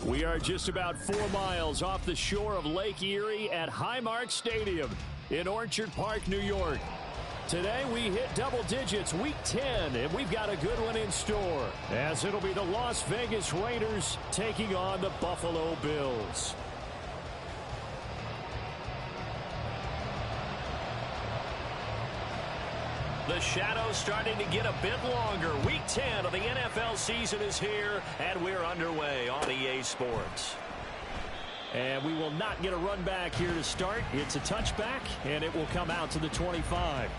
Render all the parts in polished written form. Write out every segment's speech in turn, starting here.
We are just about 4 miles off the shore of Lake Erie at Highmark Stadium in Orchard Park, New York. Today we hit double digits, week 10, and we've got a good one in store, as it'll be the Las Vegas Raiders taking on the Buffalo Bills. The shadow's starting to get a bit longer. Week 10 of the NFL season is here, and we're underway on EA Sports. And we will not get a run back here to start. It's a touchback, and it will come out to the 25.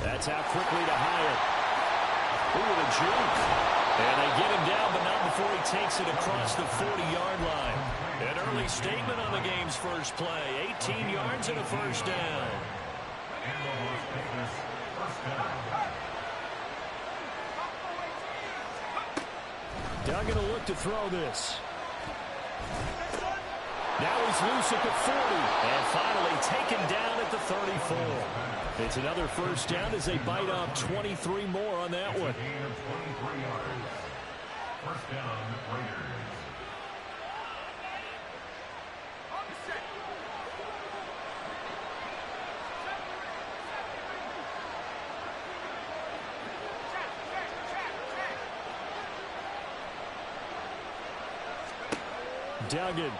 That's out quickly to Hyatt. Ooh, the juke. And they get him down, but not before he takes it across the 40-yard line. An early statement on the game's first play. 18 yards and a first down. Duggan will look to throw this. Now he's loose at the 40, and finally taken down at the 34. It's another first down as they bite off 23 more on that one. First down, Raiders. Duggan.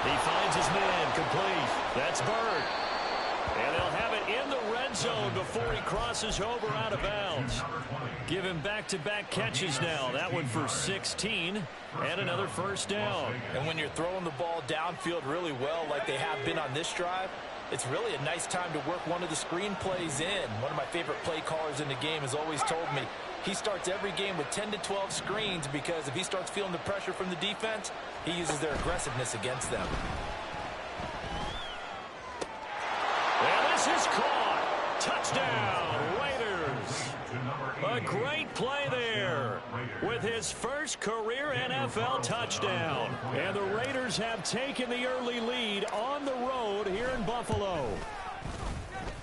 He finds his man, complete. That's Bird. And they'll have it in the red zone before he crosses over out of bounds. Give him back-to-back catches now. That one for 16 and another first down. And when you're throwing the ball downfield really well like they have been on this drive, it's really a nice time to work one of the screen plays in. One of my favorite play callers in the game has always told me he starts every game with 10 to 12 screens because if he starts feeling the pressure from the defense, he uses their aggressiveness against them. And this is caught. Touchdown, Raiders. A great play there with his first career NFL touchdown. And the Raiders have taken the early lead on the road here in Buffalo.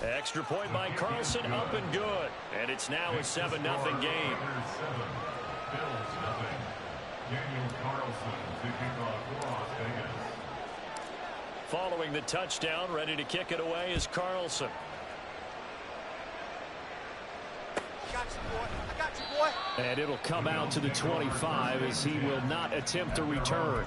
Extra point by Carlson, up and good. And it's now a 7-0 game. Following the touchdown, ready to kick it away is Carlson. I got you, boy. And it'll come out to the 25 as he will not attempt to return.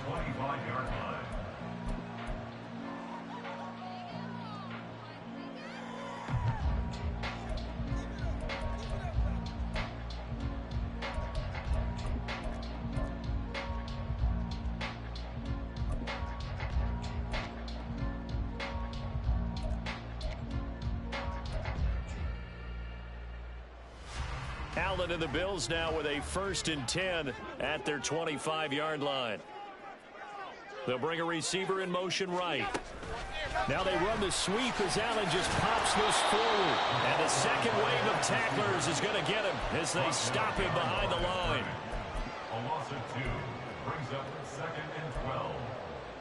Allen and the Bills now with a 1st and 10 at their 25-yard line. They'll bring a receiver in motion right. Now they run the sweep as Allen just pops this forward. And the second wave of tacklers is going to get him as they stop him behind the line. A loss of 2 brings up 2nd and 12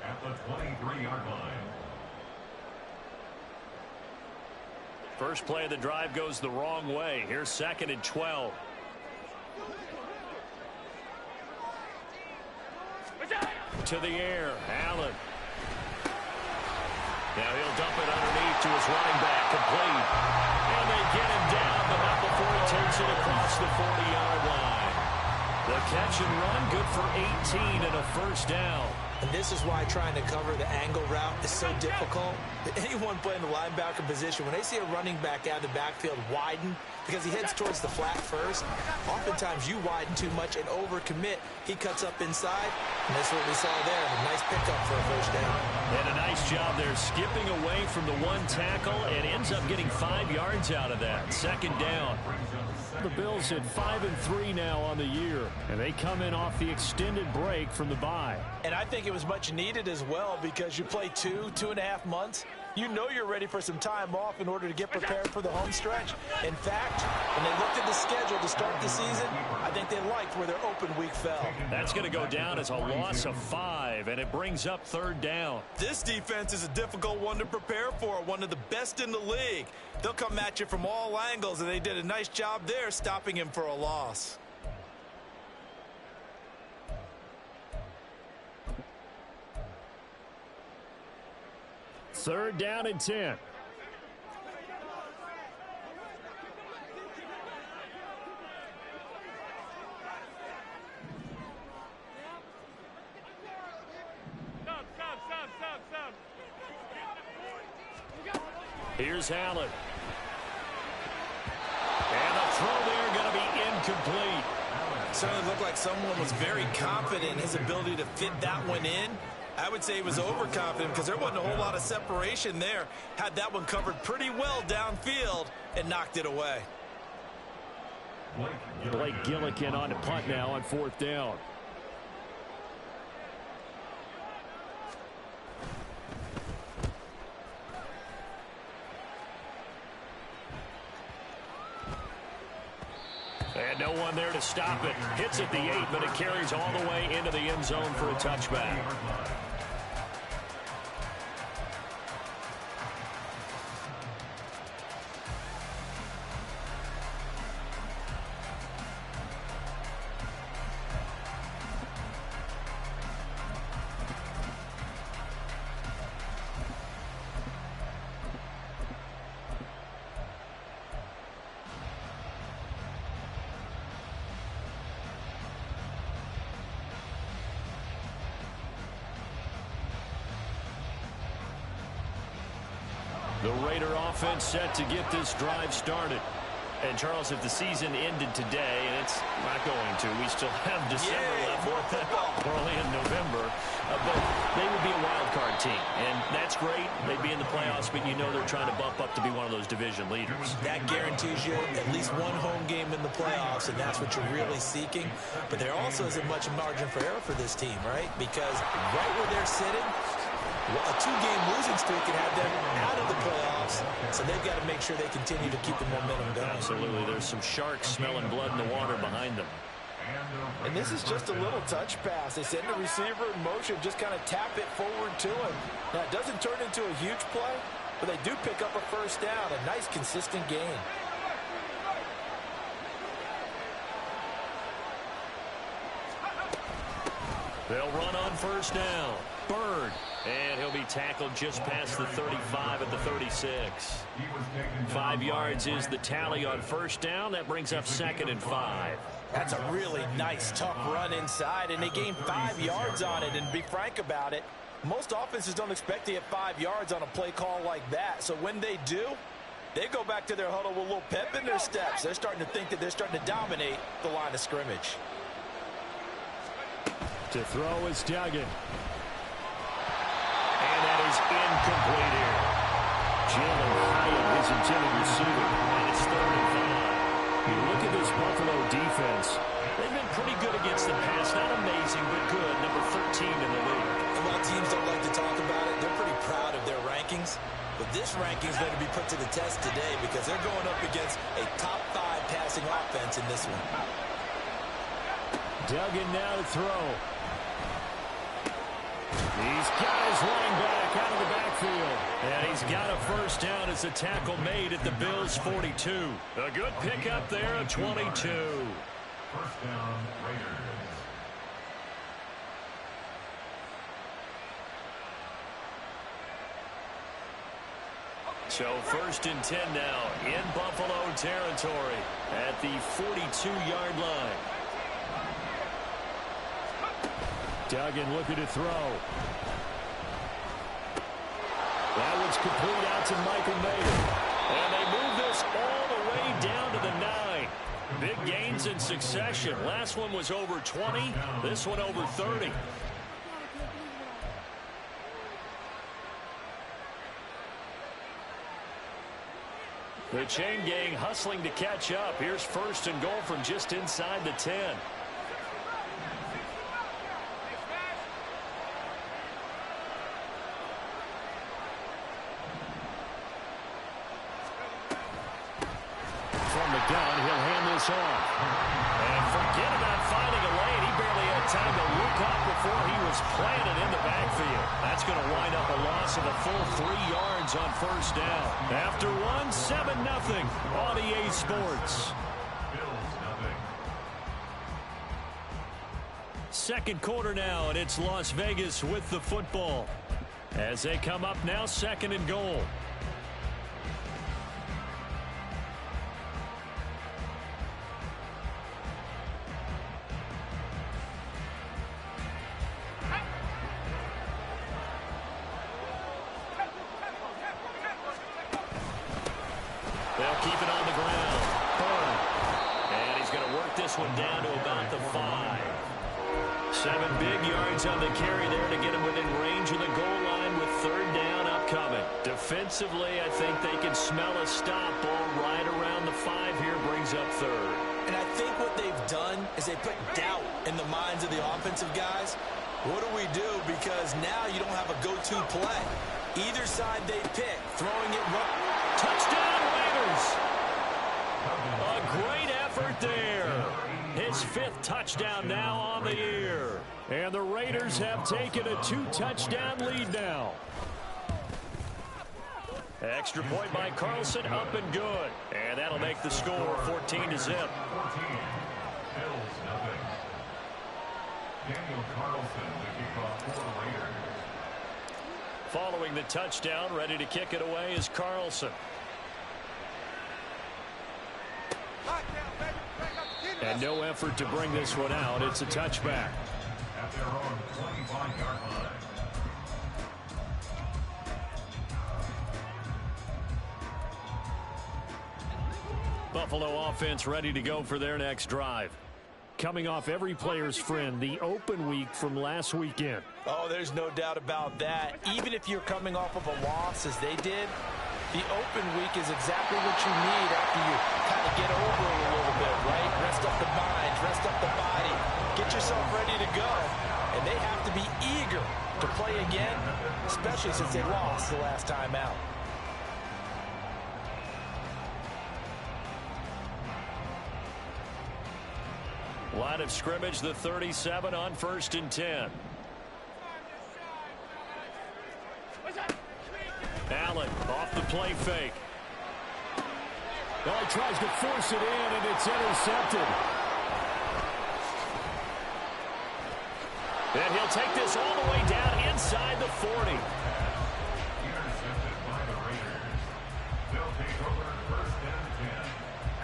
at the 23-yard line. First play of the drive goes the wrong way. Here's 2nd and 12. To the air, Allen. Now he'll dump it underneath to his running back, complete. And they get him down, but not before he takes it across the 40-yard line. The catch and run, good for 18 and a first down. And this is why trying to cover the angle route is so difficult. Anyone playing the linebacker position, when they see a running back out of the backfield widen, because he heads towards the flat first, oftentimes you widen too much and overcommit. He cuts up inside, and that's what we saw there. A nice pickup for a first down. And a nice job there, skipping away from the one tackle and ends up getting 5 yards out of that. 2nd down. The Bills at 5-3 now on the year. here, and they come in off the extended break from the bye. And I think it was much needed as well because you play 2.5 months. You know you're ready for some time off in order to get prepared for the home stretch. In fact, when they looked at the schedule to start the season, I think they liked where their open week fell. That's going to go down as a loss of 5, and it brings up 3rd down. This defense is a difficult one to prepare for, one of the best in the league. They'll come at you from all angles, and they did a nice job there stopping him for a loss. Third down and 10. Here's Allen. And the throw there going to be incomplete. Certainly looked like someone was very confident in his ability to fit that one in. I would say he was overconfident because there wasn't a whole lot of separation there. Had that one covered pretty well downfield and knocked it away. Blake Gillikin on the punt now on 4th down. And no one there to stop it. Hits at the 8, but it carries all the way into the end zone for a touchback. The Raider offense set to get this drive started. And, Charles, if the season ended today, and it's not going to, we still have December left early in November, but they would be a wild card team. And that's great. They'd be in the playoffs, but you know they're trying to bump up to be one of those division leaders. That guarantees you at least one home game in the playoffs, and that's what you're really seeking. But there also isn't much margin for error for this team, right? Because right where they're sitting, a 2-game losing streak can have them out of the playoffs, so they've got to make sure they continue to keep the momentum going. Absolutely. There's some sharks smelling blood in the water behind them. And this is just a little touch pass. They send the receiver in motion, just kind of tap it forward to him. Now, it doesn't turn into a huge play, but they do pick up a 1st down, a nice, consistent gain. They'll run on 1st down. Bird. And he'll be tackled just past the 35 at the 36. 5 yards is the tally on 1st down. That brings up 2nd and 5. That's a really nice, tough run inside, and they gained 5 yards on it. And to be frank about it, most offenses don't expect to get 5 yards on a play call like that. So when they do, they go back to their huddle with a little pep in their steps. They're starting to think that they're starting to dominate the line of scrimmage. To throw is Duggan. And that is incomplete here. Jalen Hyatt, his intended receiver, and it's 3rd and 5. You look at this Buffalo defense. They've been pretty good against the pass. Not amazing, but good. Number 13 in the league. And while teams don't like to talk about it, they're pretty proud of their rankings. But this ranking is going to be put to the test today because they're going up against a top 5 passing offense in this one. Duggan now to throw. He's got his running back out of the backfield. And he's got a 1st down as a tackle made at the Bills' 42. A good pickup there at 22. 1st down, Raiders. So 1st and 10 now in Buffalo territory at the 42-yard line. Duggan looking to throw. That one's complete out to Michael Mayer. And they move this all the way down to the 9. Big gains in succession. Last one was over 20. This one over 30. The chain gang hustling to catch up. Here's 1st and goal from just inside the 10. this off. And forget about finding a lane. He barely had time to look up before he was planted in the backfield. That's going to wind up a loss of a full 3 yards on first down. After one, 7-0 on EA Sports. Second quarter now, and it's Las Vegas with the football. As they come up now, 2nd and goal. They'll keep it on the ground. And he's going to work this one down to about the 5. 7 big yards on the carry there to get him within range of the goal line with 3rd down upcoming. Defensively, I think they can smell a stop. Ball right around the 5 here brings up 3rd. And I think what they've done is they put doubt in the minds of the offensive guys. What do we do? Because now you don't have a go-to play. Either side they pick, throwing it. Touchdown, Raiders! A great effort there. His 5th touchdown now on the year. And the Raiders have taken a 2-touchdown lead now. Extra point by Carlson, up and good. And that'll make the score 14-0. Following the touchdown, ready to kick it away is Carlson. And no effort to bring this one out. It's a touchback. At their own 25-yard line. Buffalo offense ready to go for their next drive. Coming off every player's friend, the open week from last weekend. Oh, there's no doubt about that. Even if you're coming off of a loss as they did, the open week is exactly what you need after you kind of get over it a little bit, right? Rest up the mind, rest up the body, get yourself ready to go. And they have to be eager to play again, especially since they lost the last time out. Line of scrimmage, the 37 on 1st and 10. Allen off the play fake. Well, he tries to force it in, and it's intercepted. And he'll take this all the way down inside the 40. Intercepted by the Raiders. They'll take over 1st and 10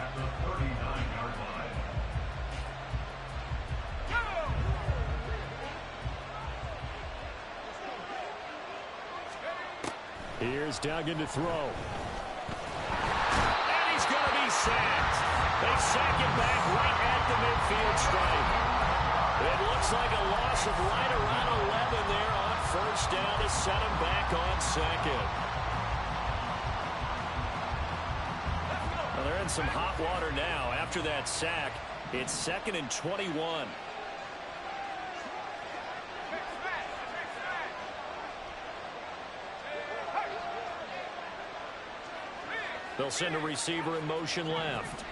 at the 39-yard line. Here's Duggan to throw. And he's going to be sacked. They sack him back right at the midfield stripe. It looks like a loss of right around 11 there on 1st down to set him back on 2nd. Well, they're in some hot water now. After that sack, it's 2nd and 21. They'll send a receiver in motion left.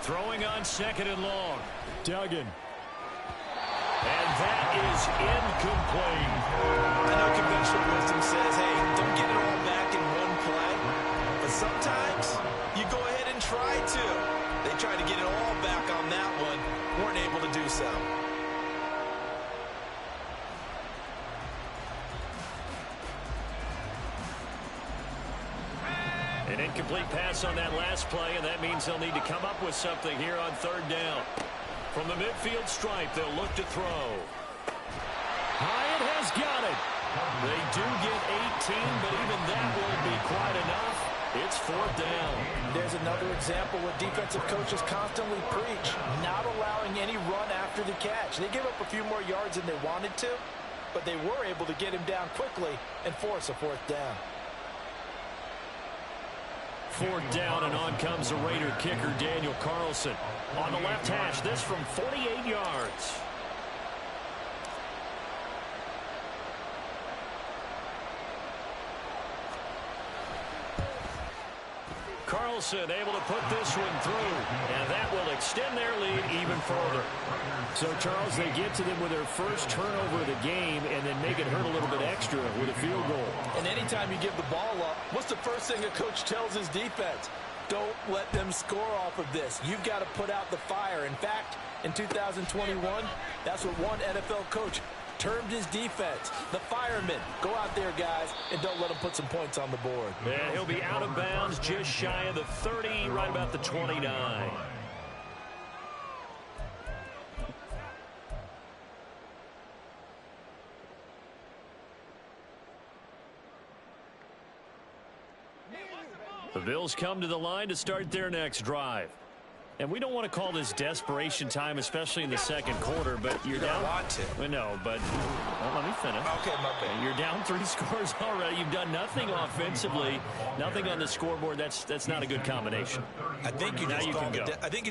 Throwing on 2nd and long. Duggan. And that is incomplete. I know conventional wisdom says, hey, don't get it all back in one play. But sometimes you go ahead and try to. They tried to get it all back on that one. Weren't able to do so. An incomplete pass on that last play, and that means they'll need to come up with something here on 3rd down. From the midfield stripe, they'll look to throw. Hyatt has got it. They do get 18, but even that won't be quite enough. It's 4th down. There's another example where defensive coaches constantly preach, not allowing any run after the catch. They gave up a few more yards than they wanted to, but they were able to get him down quickly and force a 4th down. 4th down, and on comes the Raider kicker, Daniel Carlson. On the left hash, this from 48 yards. Wilson able to put this one through, and that will extend their lead even further. So, Charles, they get to them with their first turnover of the game and then make it hurt a little bit extra with a field goal. And anytime you give the ball up, what's the first thing a coach tells his defense? Don't let them score off of this. You've got to put out the fire. In fact, in 2021, that's what one NFL coach termed his defense. The firemen. Go out there, guys, and don't let them put some points on the board. And he'll be out of bounds just shy of the 30, right about the 29. The Bills come to the line to start their next drive. And we don't want to call this desperation time, especially in the second quarter, but you're down. Want to. I know, but well, let me finish. Okay, my bad. You're down 3 scores already. You've done nothing offensively, nothing on the scoreboard. That's not a good combination. I think you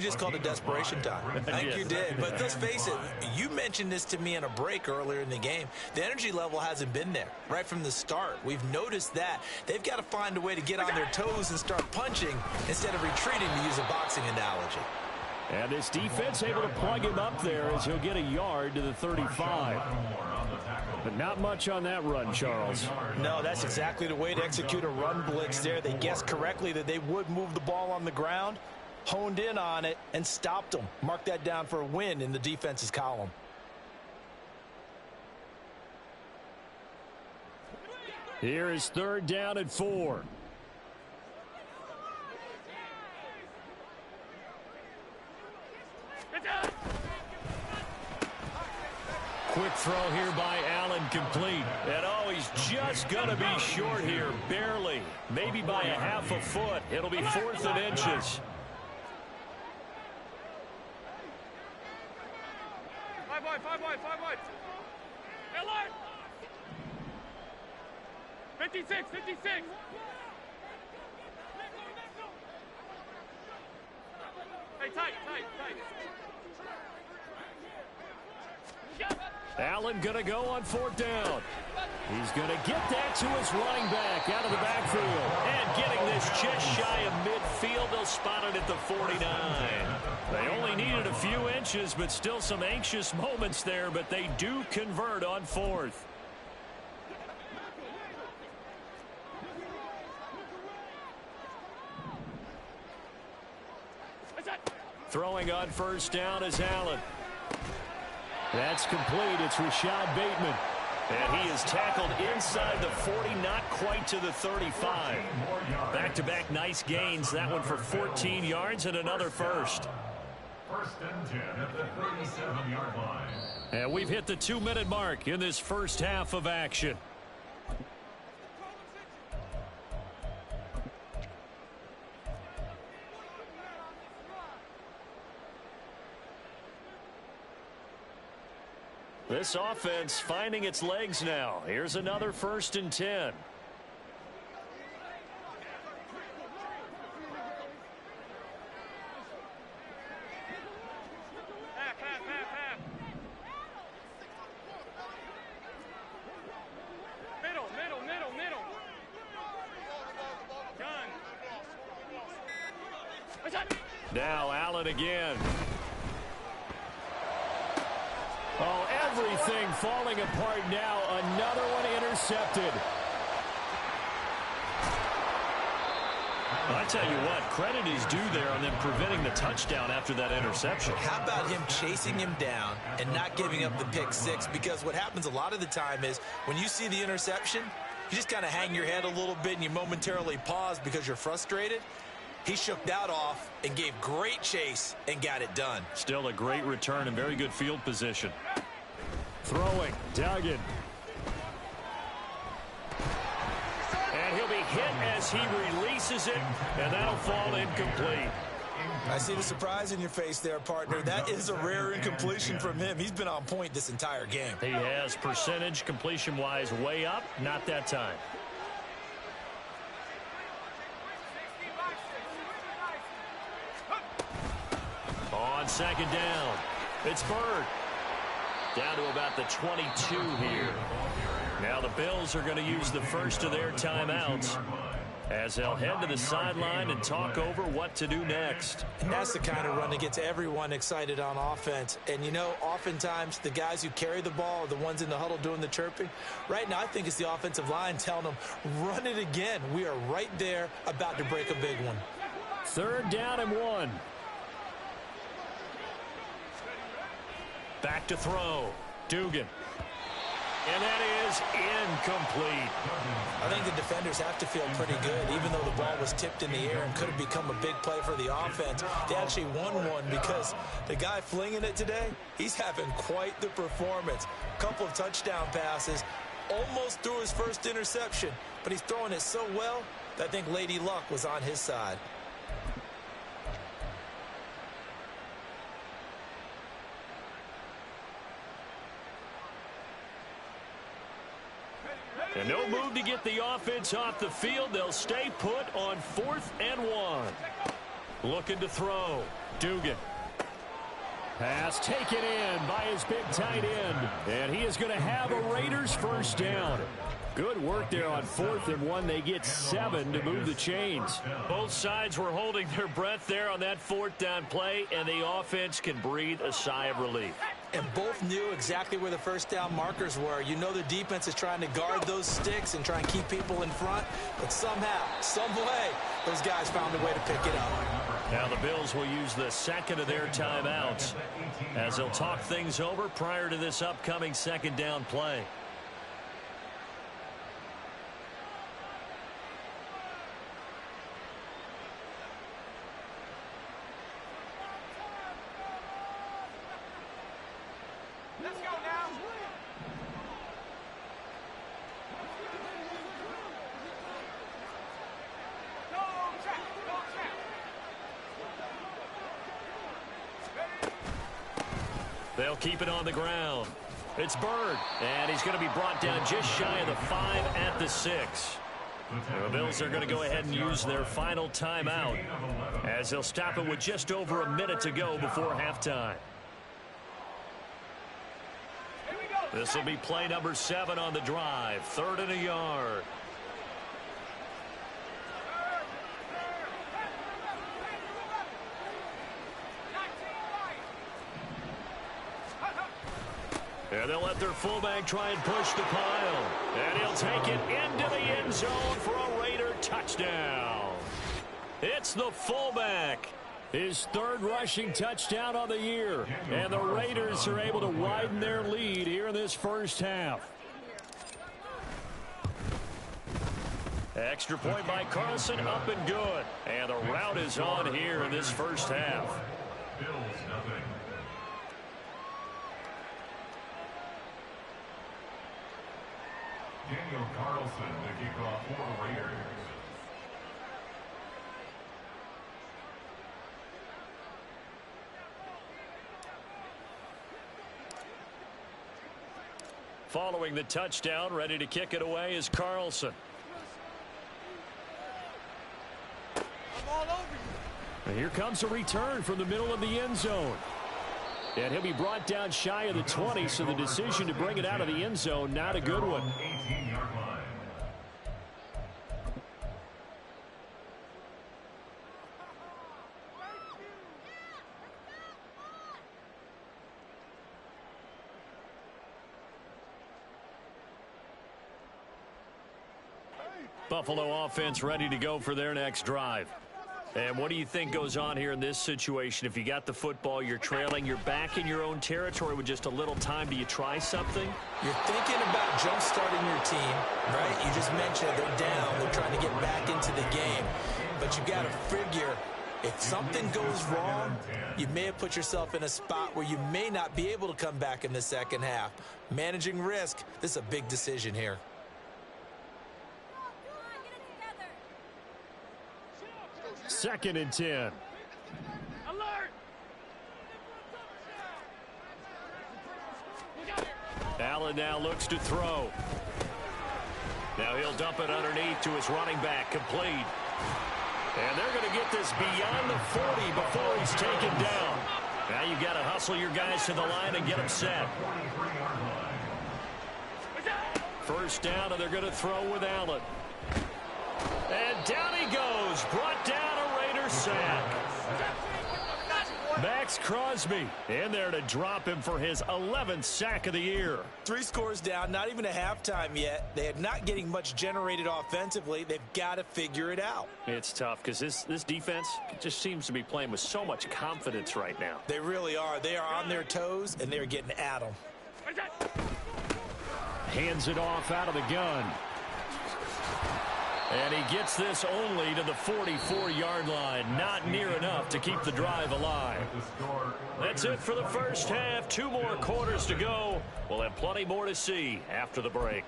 just called it desperation time. I think Yes. you did. But let's face it, you mentioned this to me in a break earlier in the game. The energy level hasn't been there right from the start. We've noticed that. They've got to find a way to get on their toes and start punching instead of retreating, to use a boxing analogy. And this defense able to plug him up there as he'll get a yard to the 35. But not much on that run, Charles. No, that's exactly the way to execute a run blitz there. They guessed correctly that they would move the ball on the ground, honed in on it, and stopped them. Mark that down for a win in the defense's column. Here is 3rd down and 4. Quick throw here by Allen, complete. And oh, he's just going to be short here, barely. Maybe by a half a foot. It'll be 4th and inches. 5 wide, 5 wide, 5 wide. Hey, line. 56, 56. Hey, tight. Allen going to go on 4th down. He's going to get that to his running back out of the backfield. And getting this just shy of midfield. They'll spot it at the 49. They only needed a few inches, but still some anxious moments there. But they do convert on 4th. Throwing on 1st down is Allen. That's complete. It's Rashad Bateman. And he is tackled inside the 40, not quite to the 35. Back-to-back nice gains. That one for 14 yards and another first. 1st and 10 at the 37-yard line. And we've hit the 2-minute mark in this first half of action. This offense finding its legs now. Here's another 1st and 10. Half. Middle. Gun. Now Allen again. Oh, everything falling apart now. Another one intercepted. I tell you what, credit is due there on them preventing the touchdown after that interception. How about him chasing him down and not giving up the pick 6? Because what happens a lot of the time is when you see the interception, you just kind of hang your head a little bit and you momentarily pause because you're frustrated. He shook that off and gave great chase and got it done. Still a great return and very good field position. Throwing. Duggan. And he'll be hit as he releases it, and that'll fall incomplete. I see the surprise in your face there, partner. That is a rare incompletion from him. He's been on point this entire game. He has percentage completion-wise way up, not that time. On 2nd down, it's Bird. Down to about the 22 here. Now the Bills are going to use the first of their timeouts. as they'll head to the sideline and talk over what to do next. And that's the kind of run that gets everyone excited on offense. And, you know, oftentimes the guys who carry the ball are the ones in the huddle doing the chirping. Right now, I think it's the offensive line telling them, run it again. We are right there about to break a big one. 3rd down and 1. Back to throw. Dugan. And that is incomplete. I think the defenders have to feel pretty good. Even though the ball was tipped in the air and could have become a big play for the offense, they actually won one because the guy flinging it today, he's having quite the performance. Couple of touchdown passes, almost threw his first interception, but he's throwing it so well that I think Lady Luck was on his side. And no move to get the offense off the field. They'll stay put on 4th and 1. Looking to throw. Dugan. Pass taken in by his big tight end. And he is going to have a Raiders first down. Good work there on 4th and 1. They get 7 to move the chains. Both sides were holding their breath there on that 4th down play, and the offense can breathe a sigh of relief. And both knew exactly where the first down markers were. You know the defense is trying to guard those sticks and try and keep people in front, but somehow, some way, those guys found a way to pick it up. Now the Bills will use the second of their timeouts as they'll talk things over prior to this upcoming 2nd down play. Let's go now. Go track, go track. They'll keep it on the ground. It's Bird, and he's going to be brought down just shy of the 5 at the 6. The Bills are going to go ahead and use their final timeout as they'll stop it with just over a minute to go before halftime. This will be play number 7 on the drive. 3rd and a yard. And they'll let their fullback try and push the pile. And he'll take it into the end zone for a Raider touchdown. It's the fullback. His 3rd rushing touchdown on the year. And the Raiders are able to widen their lead here in this first half. Extra point by Carlson, up and good. And the route is on here in this first half. Bills nothing. Daniel Carlson to kick off for Raiders. Following the touchdown, ready to kick it away is Carlson. I'm all over you. And here comes a return from the middle of the end zone. And he'll be brought down shy of the 20, so the decision to bring it out of the end zone, not a good one. 18-yard line. Buffalo offense ready to go for their next drive. And what do you think goes on here in this situation? If you got the football, you're trailing, you're back in your own territory with just a little time. Do you try something? You're thinking about jump-starting your team, right? You just mentioned they're down. They're trying to get back into the game. But you got to figure if something goes wrong, you may have put yourself in a spot where you may not be able to come back in the second half. Managing risk, this is a big decision here. 2nd and 10. Alert! Allen now looks to throw. Now he'll dump it underneath to his running back, complete. And they're going to get this beyond the 40 before he's taken down. Now you've got to hustle your guys to the line and get them set. First down, and they're going to throw with Allen. And down he goes. Brought down a Raider sack. Max Crosby in there to drop him for his 11th sack of the year. 3 scores down, not even a halftime yet. They are not getting much generated offensively. They've got to figure it out. It's tough because this defense just seems to be playing with so much confidence right now. They really are. They are on their toes, and they're getting at them. Hands it off out of the gun. And he gets this only to the 44-yard line. Not near enough to keep the drive alive. That's it for the first half. 2 more quarters to go. We'll have plenty more to see after the break.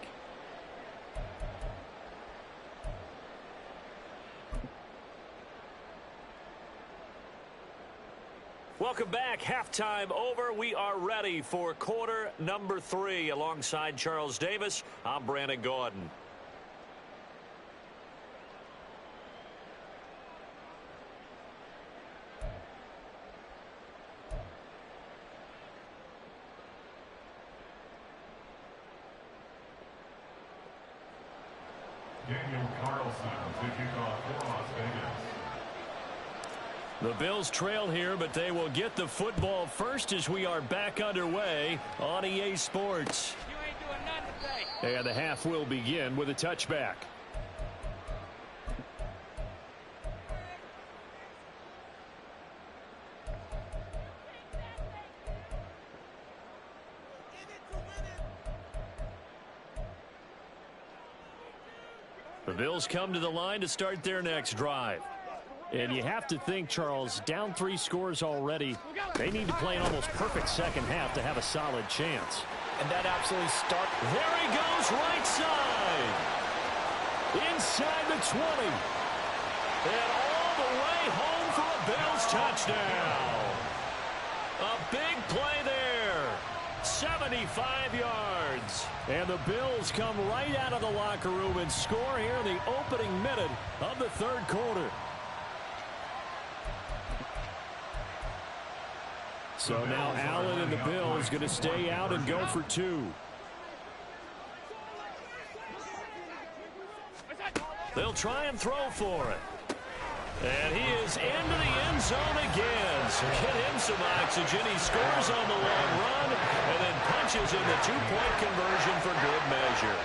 Welcome back. Halftime over. We are ready for quarter number 3. Alongside Charles Davis, I'm Brandon Gaudin. The Bills trail here, but they will get the football first as we are back underway on EA Sports. You ain't doing nothing today. And the half will begin with a touchback. The Bills come to the line to start their next drive. And you have to think, Charles, down 3 scores already. They need to play an almost perfect second half to have a solid chance. And that absolutely starts. There he goes, right side. Inside the 20. And all the way home for a Bills touchdown. A big play there. 75 yards. And the Bills come right out of the locker room and score here in the opening minute of the 3rd quarter. So now Allen and the Bills going to stay out and go for 2. They'll try and throw for it. And he is into the end zone again. So get him some oxygen. He scores on the long run and then punches in the 2-point conversion for good measure.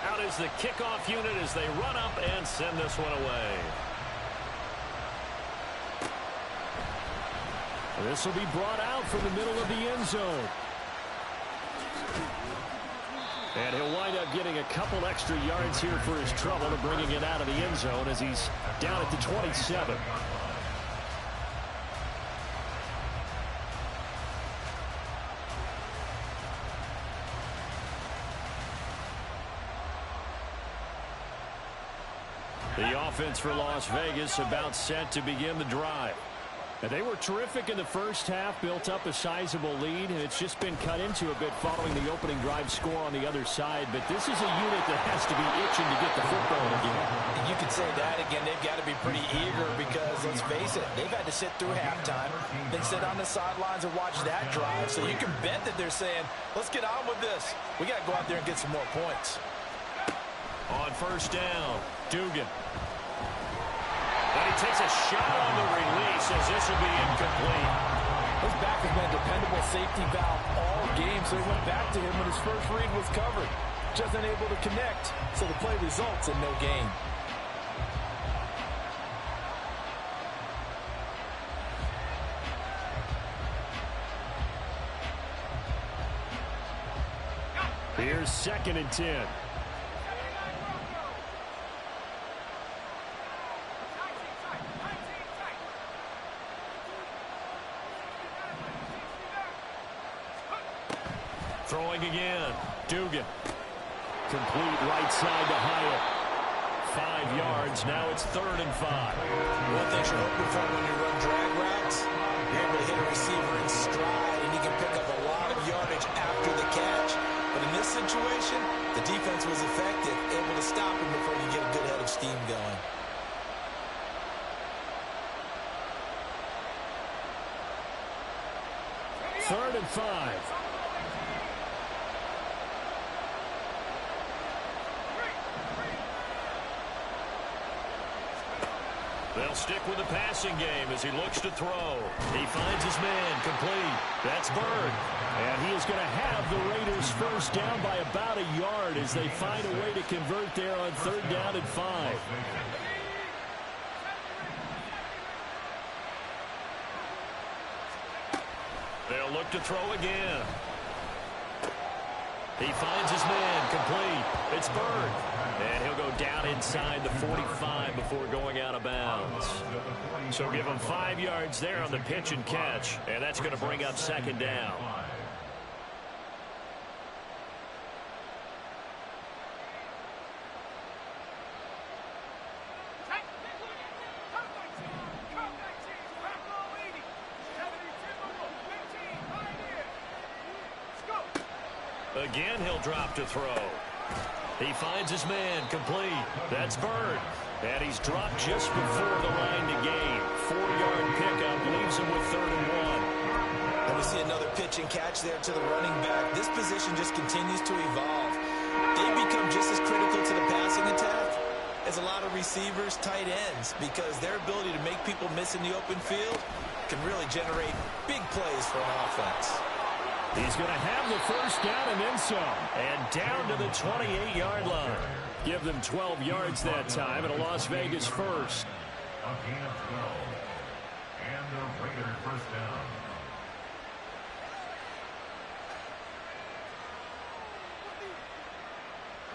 Out is the kickoff unit as they run up and send this one away. This will be brought out from the middle of the end zone. And he'll wind up getting a couple extra yards here for his trouble to bringing it out of the end zone as he's down at the 27. The offense for Las Vegas about set to begin the drive. And they were terrific in the first half, built up a sizable lead, and it's just been cut into a bit following the opening drive score on the other side. But this is a unit that has to be itching to get the football again. And you could say that again. They've got to be pretty eager because, let's face it, they've had to sit through halftime, then sit on the sidelines and watch that drive. So you can bet that they're saying, let's get on with this. We got to go out there and get some more points. On first down, Dugan. And he takes a shot on the release as this will be incomplete. His back has been a dependable safety valve all game, so he went back to him when his first read was covered. Just unable to connect, so the play results in no gain. Here's 2nd and 10. Throwing again, Dugan. Complete right side to Hyatt. 5 yards, now it's 3rd and 5. One thing you're hoping for when you run drag routes, you're able to hit a receiver in stride, and you can pick up a lot of yardage after the catch. But in this situation, the defense was effective, able to stop him before you get a good head of steam going. Third and 5. They'll stick with the passing game as he looks to throw. He finds his man, complete. That's Bird. And he is going to have the Raiders first down by about a yard as they find a way to convert there on 3rd down and 5. They'll look to throw again. He finds his man, complete. It's Bird. And he'll go down inside the 45 before going out of bounds. So give him 5 yards there on the pitch and catch. And that's going to bring up 2nd down. Again, he'll drop to throw. He finds his man, complete. That's Bird. And he's dropped just before the line to gain. 4-yard pickup leaves him with 3rd and 1. And we see another pitch and catch there to the running back. This position just continues to evolve. They become just as critical to the passing attack as a lot of receivers, tight ends, because their ability to make people miss in the open field can really generate big plays for an offense. He's going to have the first down and then some. And down to the 28-yard line. Give them 12 yards that time and a Las Vegas first. A gain of 12. And the Raiders first down.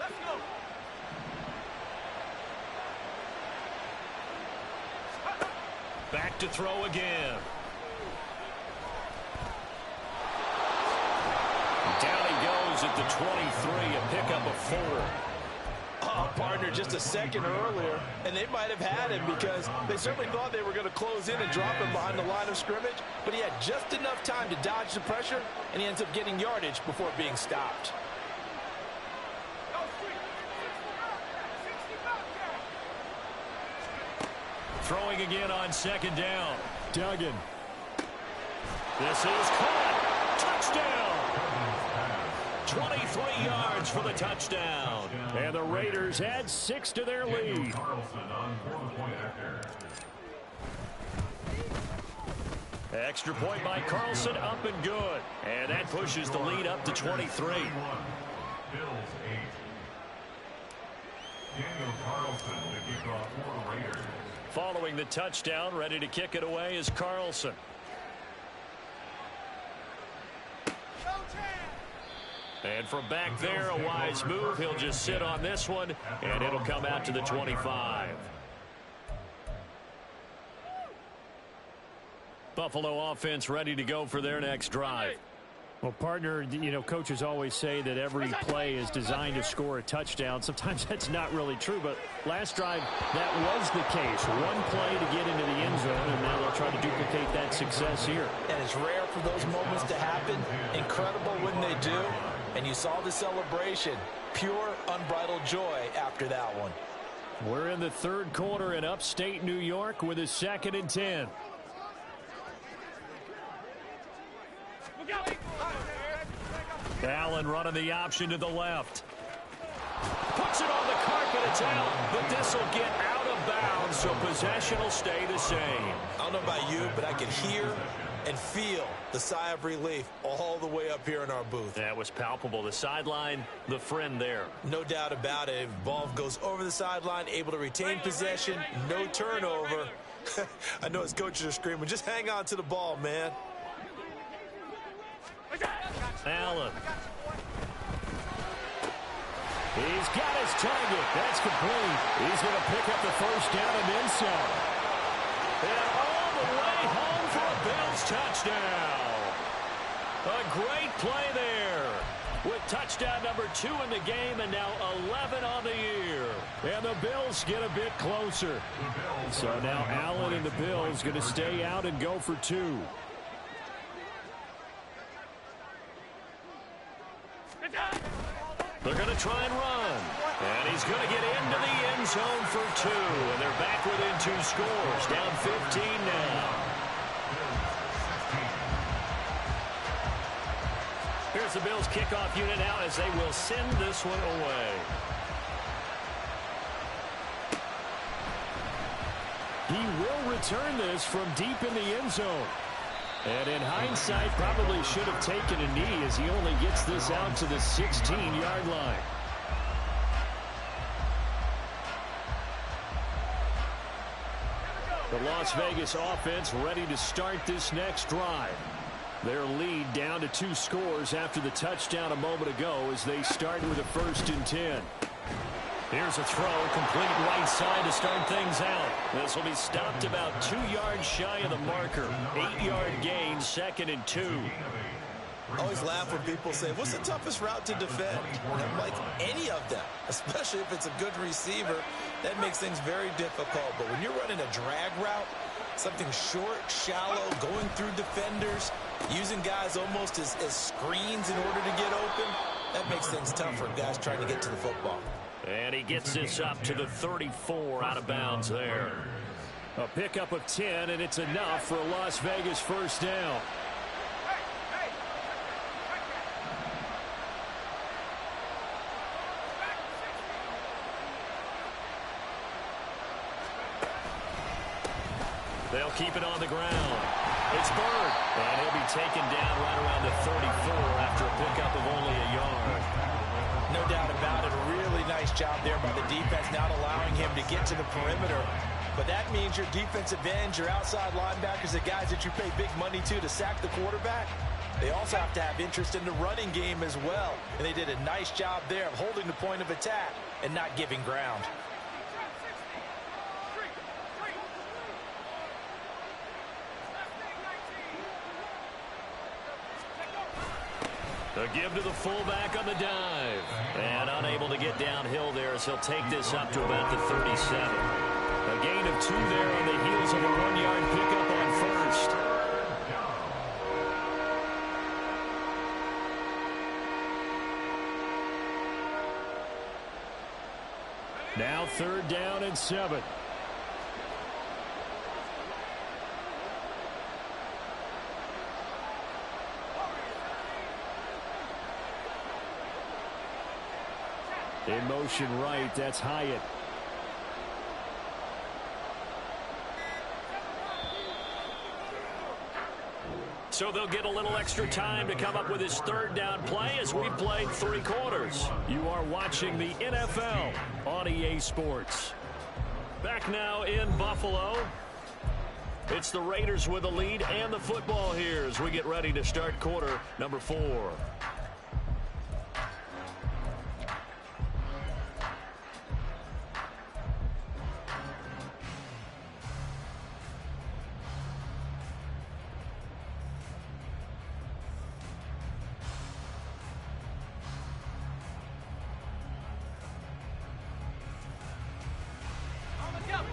Let's go. Back to throw again. Down he goes at the 23, a pickup of 4. Oh, partner, just a second earlier, and they might have had him because they certainly thought they were going to close in and drop him behind the line of scrimmage, but he had just enough time to dodge the pressure, and he ends up getting yardage before being stopped. Throwing again on 2nd down. Duggan. This is caught. Touchdown. 23 yards for the touchdown. And the Raiders add 6 to their lead. Extra point by Carlson, up and good. And that pushes the lead up to 23. Bills 8. Daniel Carlson to kick off for the Raiders. Following the touchdown, ready to kick it away is Carlson. And from back there, a wise move. He'll just sit on this one, and it'll come out to the 25. Buffalo offense ready to go for their next drive. Well, partner, you know, coaches always say that every play is designed to score a touchdown. Sometimes that's not really true, but last drive, that was the case. One play to get into the end zone, and now they'll try to duplicate that success here. And it's rare for those moments to happen. Incredible when they do. And you saw the celebration. Pure, unbridled joy after that one. We're in the 3rd quarter in upstate New York with a 2nd and 10. Allen running the option to the left. Puts it on the carpet, it's out, but this will get out of bounds, so possession will stay the same. I don't know about you, but I can hear and feel the sigh of relief all the way up here in our booth. That was palpable. The sideline, the friend there. No doubt about it. Ball goes over the sideline, able to retain possession, no turnover. I know his coaches are screaming, just hang on to the ball, man. Allen. He's got his target. That's complete. He's going to pick up the first down and then some. And all the way home for a Bills touchdown. A great play there. With touchdown number 2 in the game and now 11 on the year. And the Bills get a bit closer. So now Allen and the Bills going to stay out and go for 2. They're going to try and run. And he's going to get into the end zone for 2. And they're back within 2 scores. Down 15 now. Here's the Bills kickoff unit out as they will send this one away. He will return this from deep in the end zone. And in hindsight, probably should have taken a knee as he only gets this out to the 16-yard line. The Las Vegas offense ready to start this next drive. Their lead down to 2 scores after the touchdown a moment ago as they start with a 1st and 10. Here's a throw, complete right side to start things out. This will be stopped about 2 yards shy of the marker. 8-yard gain, 2nd and 2. I always laugh when people say, what's the toughest route to defend? And I'm like, any of them, especially if it's a good receiver. That makes things very difficult. But when you're running a drag route, something short, shallow, going through defenders, using guys almost as screens in order to get open, that makes things tough for guys trying to get to the football. And he gets this up to the 34 out of bounds there. A pickup of 10, and it's enough for a Las Vegas 1st down. They'll keep it on the ground. It's Bird. And he'll be taken down right around the 34 after a pickup of only a yard. No doubt about it. A really nice job there by the defense, not allowing him to get to the perimeter. But that means your defensive ends, your outside linebackers, the guys that you pay big money to sack the quarterback, they also have to have interest in the running game as well. And they did a nice job there of holding the point of attack and not giving ground. The give to the fullback on the dive. And unable to get downhill there as he'll take this up to about the 37. A gain of 2 there on the heels of a 1-yard pickup on 1st. Now 3rd down and 7. In motion right, that's Hyatt. So they'll get a little extra time to come up with his 3rd down play as we played 3 quarters. You are watching the NFL on EA Sports. Back now in Buffalo. It's the Raiders with the lead and the football here as we get ready to start quarter number 4.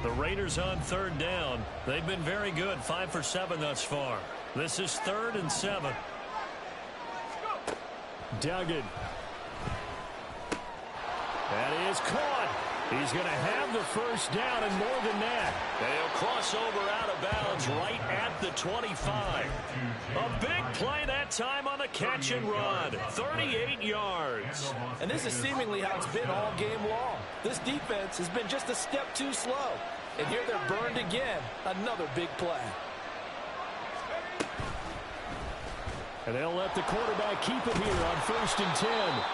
The Raiders on 3rd down. They've been very good, 5 for 7 thus far. This is 3rd and 7. Duggan. That is caught. He's going to have the 1st down and more than that. They'll cross over out of bounds right at the 25. A big play that time on the catch and run. 38 yards. And this is seemingly how it's been all game long. This defense has been just a step too slow. And here they're burned again. Another big play. And they'll let the quarterback keep it here on 1st and 10.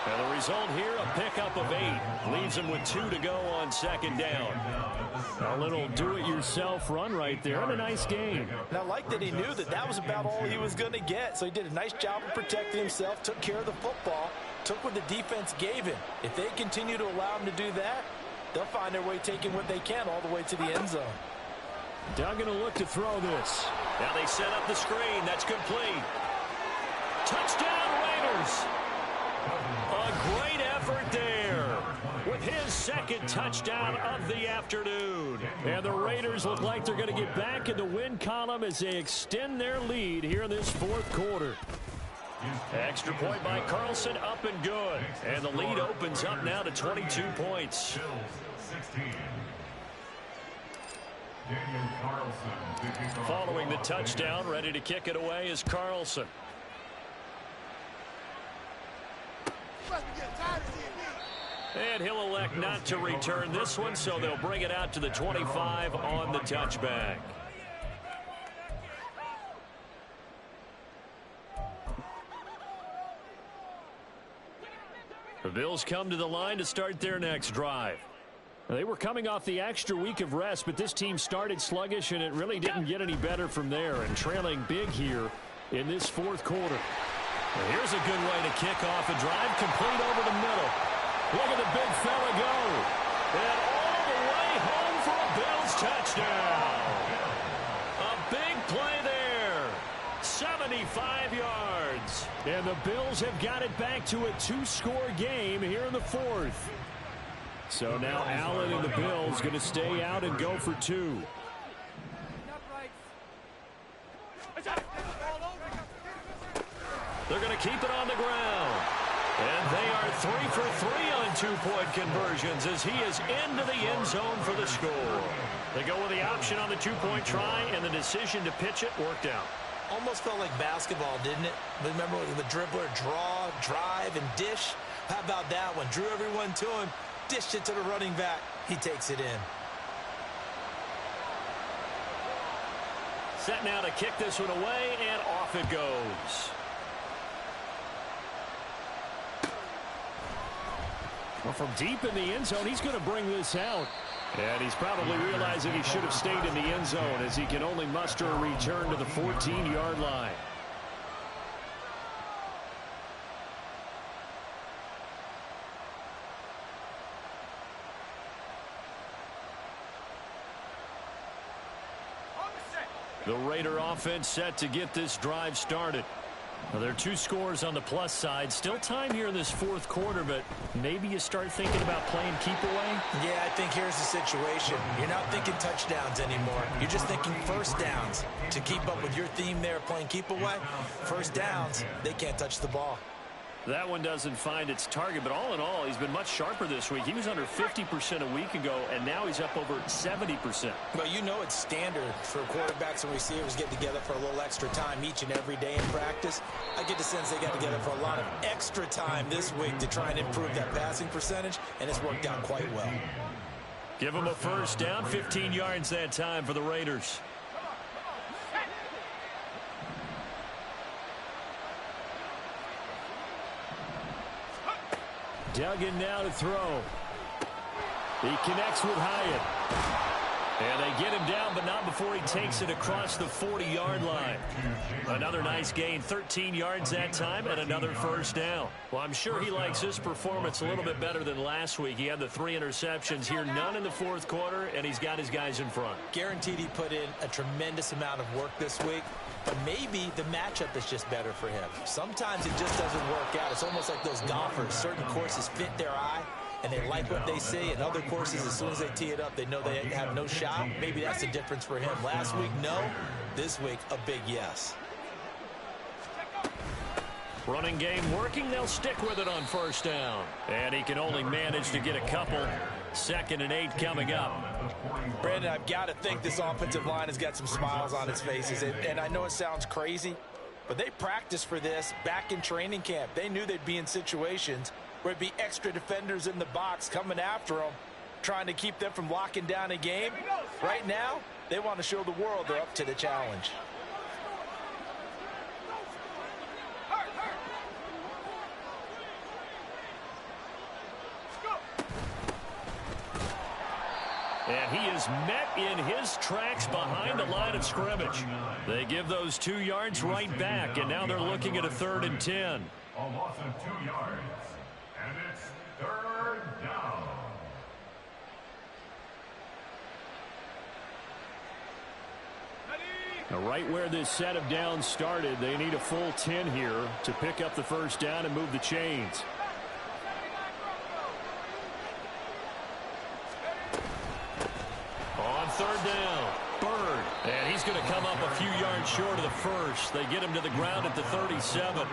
And the result here, a pickup of 8. Leaves him with 2 to go on 2nd down. A little do-it-yourself run right there and a nice game. And I like that he knew that that was about all he was going to get. So he did a nice job of protecting himself, took care of the football, took what the defense gave him. If they continue to allow him to do that, they'll find their way taking what they can all the way to the end zone. Duggan will look to throw this. Now they set up the screen. That's complete. Touchdown, Raiders. A great effort there with his 2nd touchdown of the afternoon. And the Raiders look like they're going to get back in the win column as they extend their lead here in this 4th quarter. Extra point by Carlson, up and good. And the lead opens up now to 22 points. Following the touchdown, ready to kick it away is Carlson. And he'll elect not to return this one, so they'll bring it out to the 25 on the touchback. The Bills come to the line to start their next drive. They were coming off the extra week of rest, but this team started sluggish, and it really didn't get any better from there, and trailing big here in this fourth quarter. Well, here's a good way to kick off a drive, complete over the middle. Look at the big fella go. And all the way home for a Bills touchdown. A big play there. 75 yards. And the Bills have got it back to a two-score game here in the fourth. So now Allen and the Bills going to stay out and go for two. They're going to keep it on the ground. And they are 3 for 3 on two-point conversions as he is into the end zone for the score. They go with the option on the two-point try, and the decision to pitch it worked out. Almost felt like basketball, didn't it? Remember the dribbler draw, drive, and dish? How about that one? Drew everyone to him, dished it to the running back. He takes it in. Set now to kick this one away, and off it goes. Well, from deep in the end zone, he's going to bring this out. And he's probably realizing he should have stayed in the end zone as he can only muster a return to the 14-yard line. The Raider offense set to get this drive started. Now, there are two scores on the plus side. Still time here in this fourth quarter, but maybe you start thinking about playing keep away? Yeah, I think here's the situation. You're not thinking touchdowns anymore. You're just thinking first downs. To keep up with your theme there, playing keep away, first downs, they can't touch the ball. That one doesn't find its target, but all in all, he's been much sharper this week. He was under 50% a week ago, and now he's up over 70%. Well, you know it's standard for quarterbacks and receivers get together for a little extra time each and every day in practice. I get the sense they got together for a lot of extra time this week to try and improve that passing percentage, and it's worked out quite well. Give them a first down, 15 yards that time for the Raiders. Duggan now to throw. He connects with Hyatt. And they get him down, but not before he takes it across the 40-yard line. Another nice gain, 13 yards that time, and another first down. Well, I'm sure he likes his performance a little bit better than last week. He had the 3 interceptions here, none in the fourth quarter, and he's got his guys in front. Guaranteed he put in a tremendous amount of work this week, but maybe the matchup is just better for him. Sometimes it just doesn't work out. It's almost like those golfers. Certain courses fit their eye, and they like what they see. And other courses, as soon as they tee it up, they know they have no shot. Maybe that's the difference for him. Last week, no. This week, a big yes. Running game working. They'll stick with it on first down. And he can only manage to get a couple. 2nd and 8 coming up. Brandon, I've got to think this offensive line has got some smiles on its faces. And I know it sounds crazy, but they practiced for this back in training camp. They knew they'd be in situations where it'd be extra defenders in the box coming after them, trying to keep them from locking down a game. Right now, they want to show the world they're up to the challenge. And he is met in his tracks behind the line of scrimmage. They give those 2 yards right back, and now they're looking at a 3rd and 10. A loss of 2 yards. And it's 3rd down. Now, right where this set of downs started, they need a full 10 here to pick up the first down and move the chains. On 3rd down, Bird. And he's going to come up a few yards short of the first. They get him to the ground at the 37.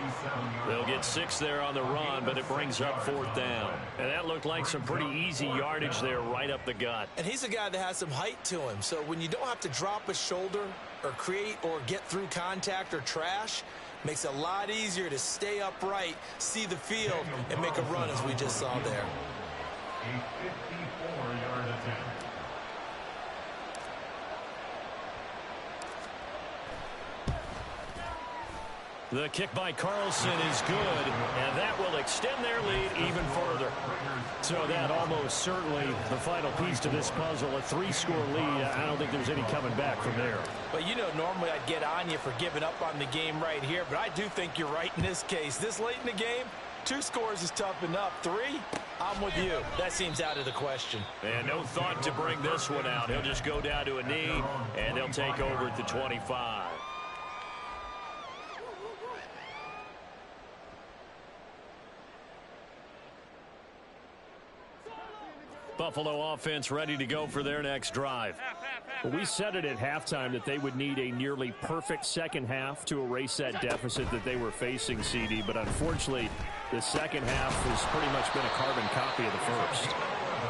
They'll get 6 there on the run, but it brings up 4th down. And that looked like some pretty easy yardage there right up the gut. And he's a guy that has some height to him. So when you don't have to drop a shoulder or create or get through contact or trash, makes it a lot easier to stay upright, see the field, and make a run as we just saw there. A 54-yard attempt. The kick by Carlson is good, and that will extend their lead even further. So that almost certainly the final piece to this puzzle, a 3-score lead. I don't think there's any coming back from there. But, you know, normally I'd get on you for giving up on the game right here, but I do think you're right in this case. This late in the game, 2 scores is tough enough. 3, I'm with you. That seems out of the question. And no thought to bring this one out. He'll just go down to a knee, and they'll take over at the 25. Buffalo offense ready to go for their next drive. Well, we said it at halftime that they would need a nearly perfect second half to erase that deficit that they were facing, CD. But unfortunately, the second half has pretty much been a carbon copy of the first.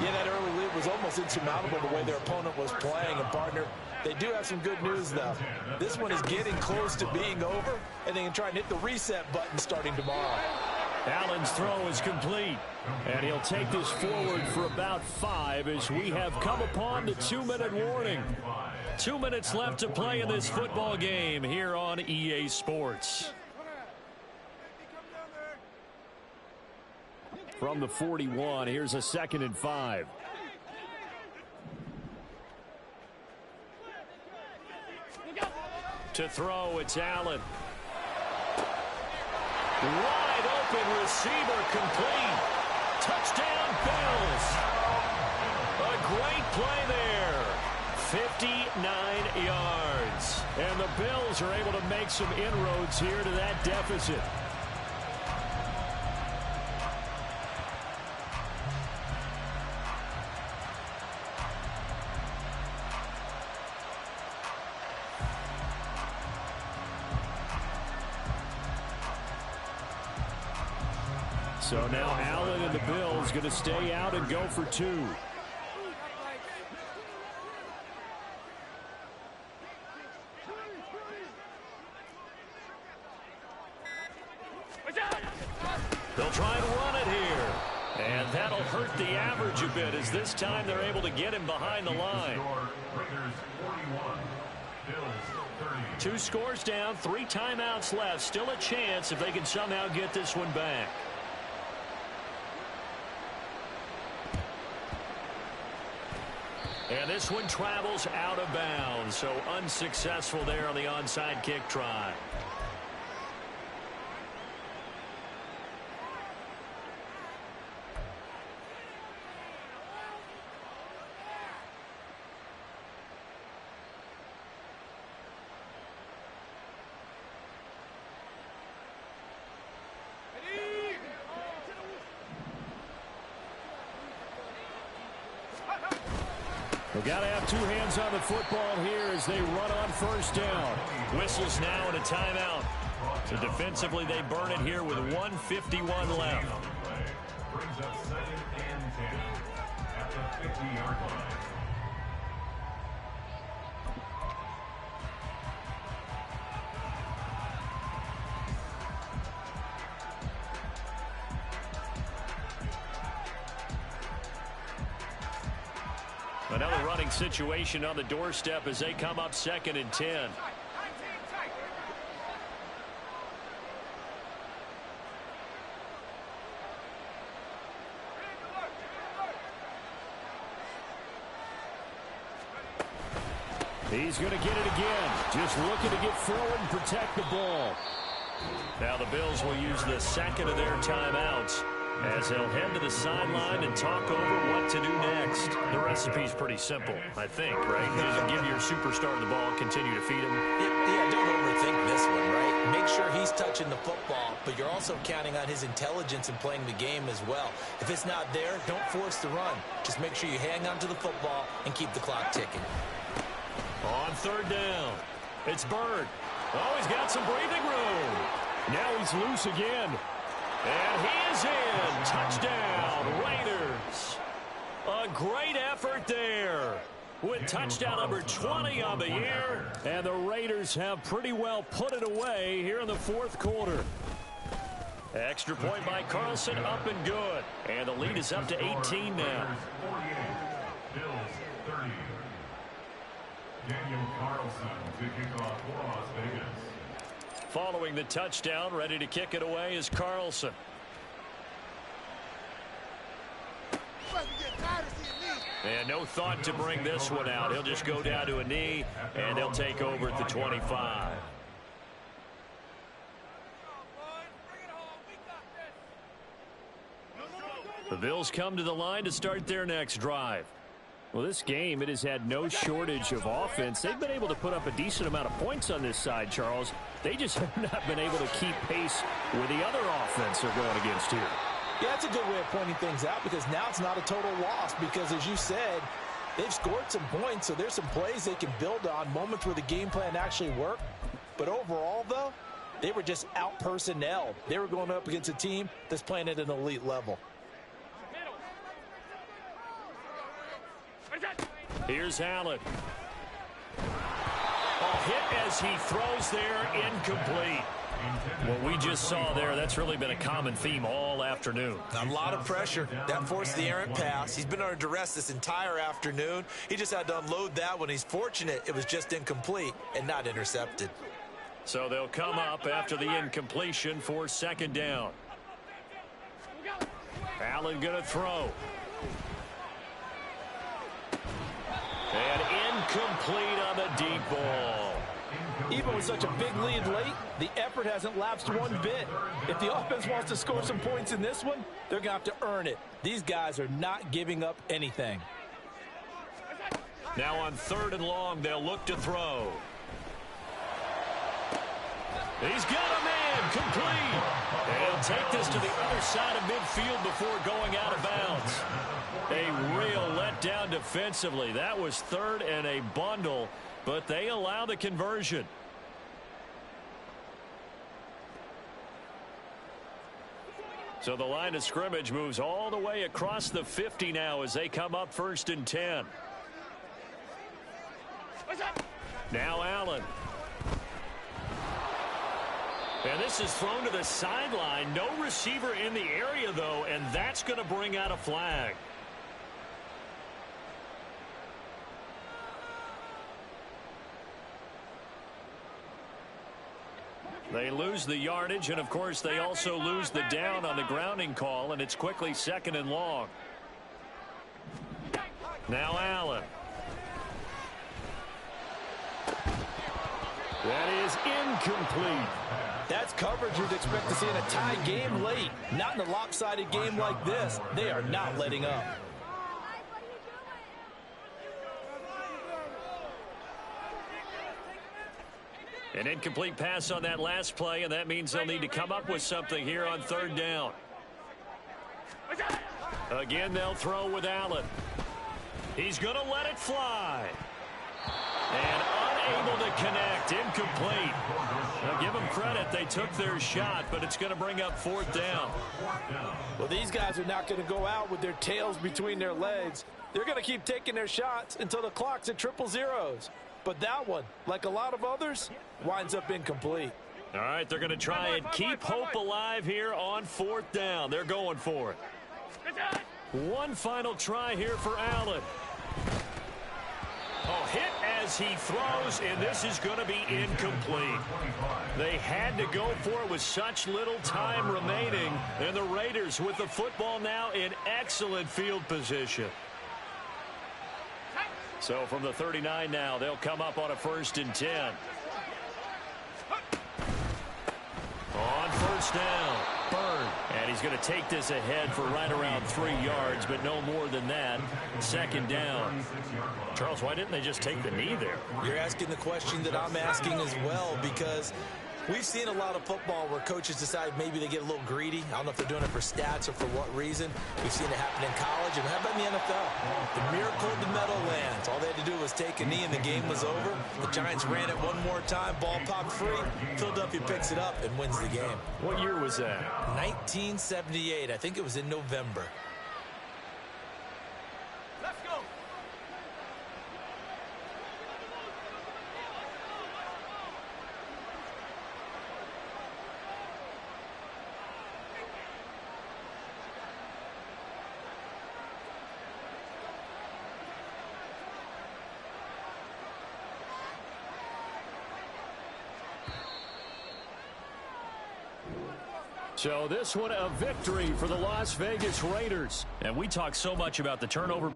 Yeah, that early lead was almost insurmountable the way their opponent was playing. And, partner, they do have some good news, though. This one is getting close to being over, and they can try and hit the reset button starting tomorrow. Allen's throw is complete, and he'll take this forward for about 5 as we have come upon the 2-minute warning. 2 minutes left to play in this football game here on EA Sports. From the 41, here's a 2nd and 5. To throw, it's Allen. Wide open receiver complete. Touchdown Bills. A great play there. 59 yards. And the Bills are able to make some inroads here to that deficit. So now Allen and the Bills going to stay out and go for 2. They'll try and run it here. And that'll hurt the average a bit as this time they're able to get him behind the line. 2 scores down, 3 timeouts left. Still a chance if they can somehow get this one back. And this one travels out of bounds, so unsuccessful there on the onside kick try. We've got to have 2 hands on the football here as they run on 1st down. Whistles now and a timeout. So defensively they burn it here with 1:51 left. Brings up 2nd and 10 at the 50-yard line. Another running situation on the doorstep as they come up 2nd and 10. He's going to get it again. Just looking to get forward and protect the ball. Now the Bills will use the 2nd of their timeouts as they'll head to the sideline and talk over what to do next. The recipe's pretty simple, I think, right? Just give your superstar the ball, continue to feed him. Yeah, don't overthink this one, right? Make sure he's touching the football, but you're also counting on his intelligence in playing the game as well. If it's not there, don't force the run. Just make sure you hang on to the football and keep the clock ticking. On 3rd down, it's Bird. Oh, he's got some breathing room. Now he's loose again. And he is in. Touchdown, Raiders. A great effort there with touchdown number 20 on the year. And the Raiders have pretty well put it away here in the 4th quarter. Extra point by Carlson, up and good. And the lead is up to 18 now. 48, Bills 30. Daniel Carlson to kick off for Las Vegas. Following the touchdown, ready to kick it away is Carlson. And no thought to bring this one out. He'll just go down to a knee, and they'll take over at the 25. The Bills come to the line to start their next drive. Well, this game, it has had no shortage of offense. They've been able to put up a decent amount of points on this side, Charles. They just have not been able to keep pace with the other offense they're going against here. Yeah, that's a good way of pointing things out because now it's not a total loss because, as you said, they've scored some points, so there's some plays they can build on, moments where the game plan actually worked. But overall, though, they were just out-personnelled. They were going up against a team that's playing at an elite level. Here's Allen. Hit as he throws there, incomplete. What we just saw there, that's really been a common theme all afternoon. A lot of pressure. That forced the errant pass. He's been under duress this entire afternoon. He just had to unload that one. He's fortunate it was just incomplete and not intercepted. So they'll come up after the incompletion for second down. Allen going to throw. And incomplete on the deep ball. Even with such a big lead late, the effort hasn't lapsed one bit. If the offense wants to score some points in this one, they're going to have to earn it. These guys are not giving up anything. Now on 3rd and long, they'll look to throw. He's got a man, complete. And he'll take this to the other side of midfield before going out of bounds. A real letdown defensively. That was 3rd and a bundle, but they allow the conversion. So the line of scrimmage moves all the way across the 50 now as they come up 1st and 10. Now Allen. And this is thrown to the sideline. No receiver in the area, though, and that's going to bring out a flag. They lose the yardage, and, of course, they also lose the down on the grounding call, and it's quickly 2nd and long. Now Allen. That is incomplete. That's coverage you'd expect to see in a tie game late. Not in a lopsided game like this. They are not letting up. An incomplete pass on that last play, and that means they'll need to come up with something here on 3rd down. Again, they'll throw with Allen. He's going to let it fly. And unable to connect, incomplete. Now give them credit, they took their shot, but it's going to bring up 4th down. Well, these guys are not going to go out with their tails between their legs. They're going to keep taking their shots until the clock's at 000. But that one, like a lot of others, winds up incomplete. All right, they're going to try and keep hope alive here on 4th down. They're going for it. One final try here for Allen. Hit as he throws, and this is going to be incomplete. They had to go for it with such little time remaining, and the Raiders with the football now in excellent field position. So from the 39 now, they'll come up on a 1st and 10. On 1st down, Byrne. And he's going to take this ahead for right around 3 yards, but no more than that. 2nd down. Charles, why didn't they just take the knee there? You're asking the question that I'm asking as well, because we've seen a lot of football where coaches decide maybe they get a little greedy. I don't know if they're doing it for stats or for what reason. We've seen it happen in college, and how about in the NFL? The miracle of the Meadowlands. All they had to do was take a knee, and the game was over. The Giants ran it one more time. Ball popped free. Philadelphia picks it up and wins the game. What year was that? 1978. I think it was in November. Let's go. So this one a victory for the Las Vegas Raiders. And we talk so much about the turnover